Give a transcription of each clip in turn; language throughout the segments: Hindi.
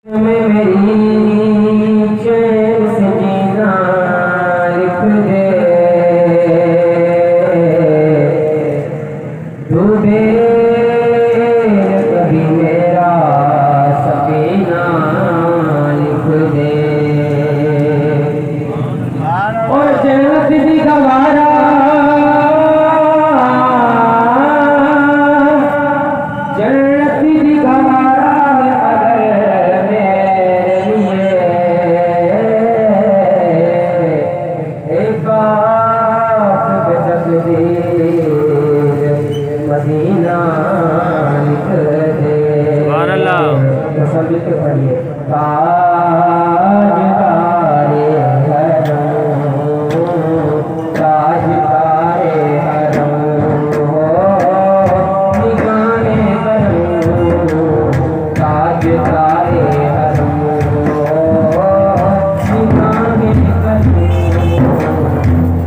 में मेरी चैन से जीना लिख दे, डूबे कभी मेरा सफीना लिख दे। और जन्नत भी गवारा मदीना लिख दे। कसम लिख के पढ़िए। ताजदारे हरम, ताजदारे हरम हो निगाहे करम, ताजदारे हरम हो निगाहे करम,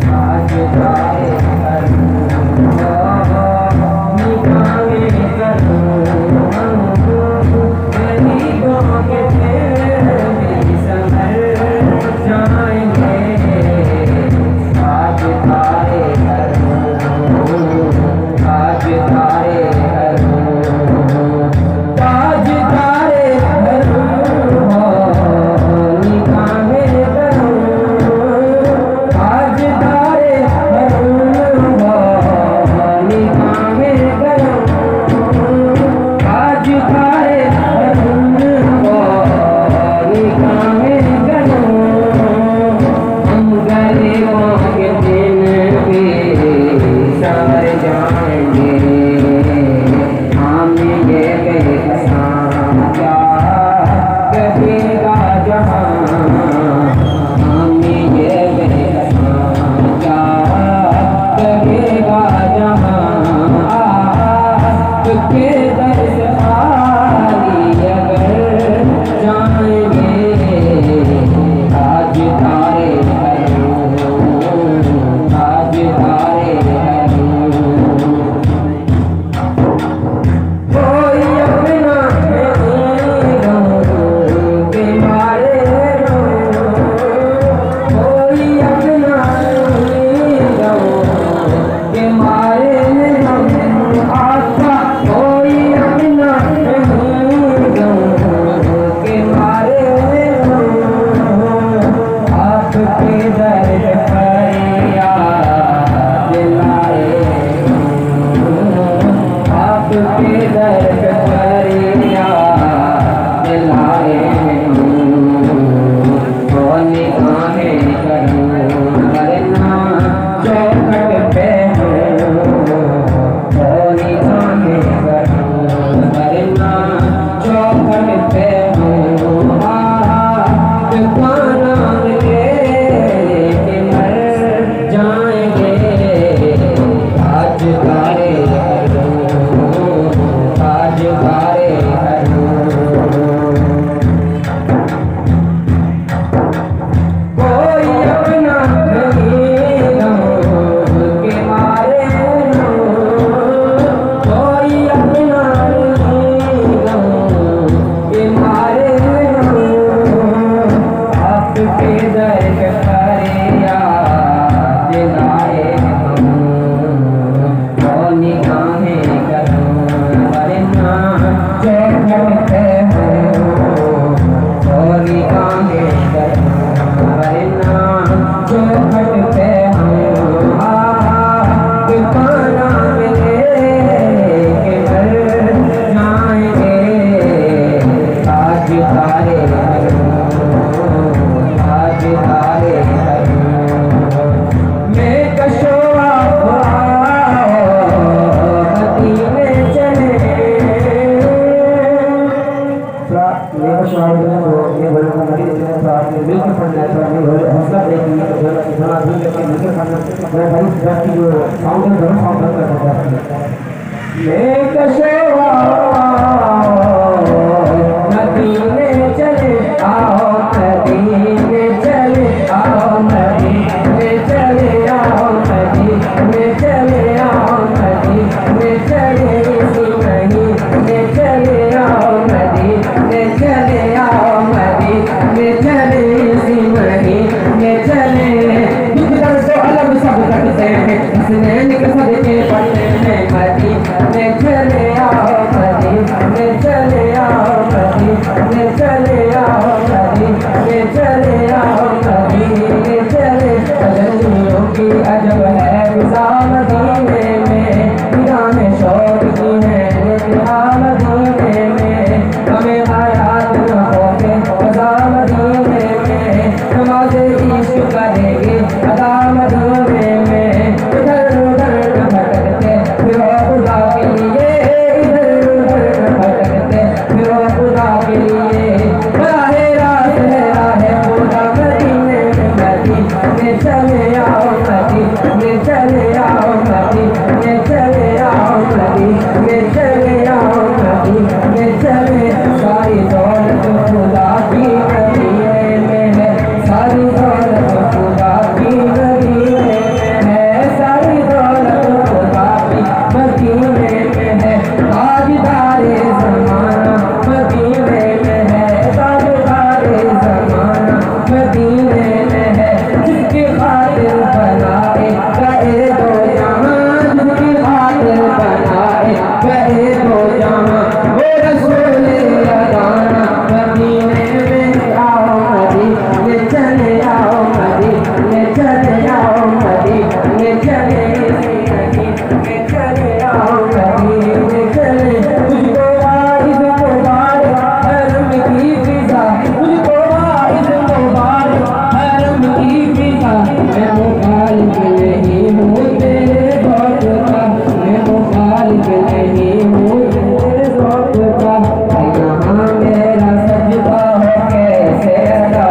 ताजदारे हरम चले आओ ले चले आओ मदीने, ले चले आओ मदीने, ले चले। तजल्लियों की अजब है फिजा मदीने में, निगाहें शौक की हैं लेकिन मदीने में, हमें हयात न होके अदा मदीने में, नमाज़े इश्क करेंगे अदा मदीने में। इधर उधर न भटकते फिरो खुदा के लिए, इधर उधर न भटकते फिरो खुदा के लिए, राहे रात है राहे खुदा मदीने में, मदीने चले आओ मदीने, चले आओ मदीने, चले आओ मदीने, चले आओ मदीने, चले। सारी दौलत खुदा की मदीने में है, सारी दौलत खुदा की मदीने में है, सारी दौलत खुदा की मदीने में है। ताजदारे ज़माना मदीने में है, ताजदारे ज़माना मदीने में है, जिसकी खातिर बनाए गए दो जहां, जिसकी खातिर बनाए गए दो जहां, वो रसूल अदाना मदीने में। आओ मदीने चले आओ मदीने, चले आओ मदीने, चले मदीने, चले आओ मदीने, चले। तुझको वाइज़ मुबारक हरम की फिज़ा, तुझको वाइज़ मुबारक हरम की फिज़ा, मैं मुखालिफ नहीं हूँ तेरे ज़ौक़ का, मैं मुखालिफ नहीं हूँ तेरे ज़ौक़ का। यहाँ मेरा सजदा हो कैसे अदा,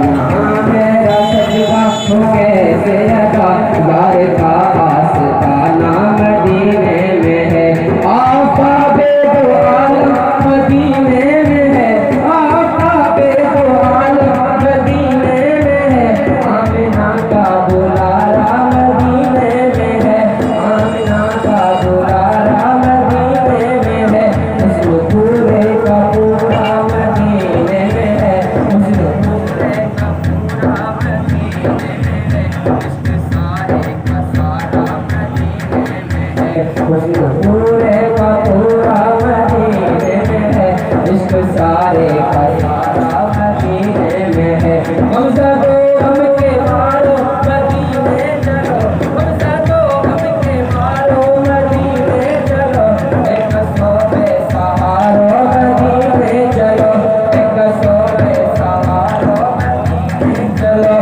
यहाँ मेरा सजदा हो कैसे अदा, यार का आस्ताना मदीने में है, आफ़ाबे दो आलम मदीने में है, आफ़ाबे दो आलम मदीने में है। आमिना का बुलारा मदीने में है, आमिना का बुलारा मदीने में है, उसको पूरे का पूरा मदीने में है, उसको पूरे का पूरा मदीने में है, उसके सारे का सारा मदीने में है, उसको पूरे का पूरा मदीने में है, इसके सारे का सारा मदीने में है। हम सबो हमके मारो मदीने चलो, हम सबो हमके मारो मदीने चलो, एक सौ में सहारो मदीने चलो, एक सौ में सहारो मदीने चलो।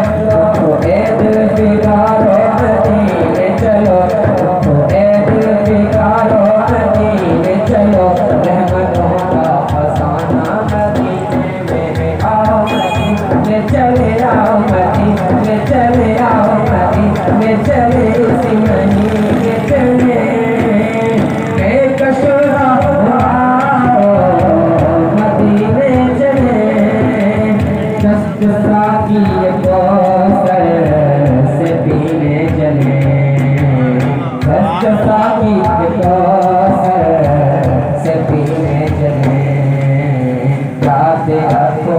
तो ए दिल फिगारो मदीने चलो, तो ए दिल फिगारो मदीने चलो, रहमतों का खजाना मदीने में है। आओ मदीने चले आओ मदीने, चले आओ मदीने, चले इसी महीने चले। एक शुरा आओ मदीने चले, दस्त साकी कौसर से पीने चले, दस्त साकी कौसर से पीने चले। रात को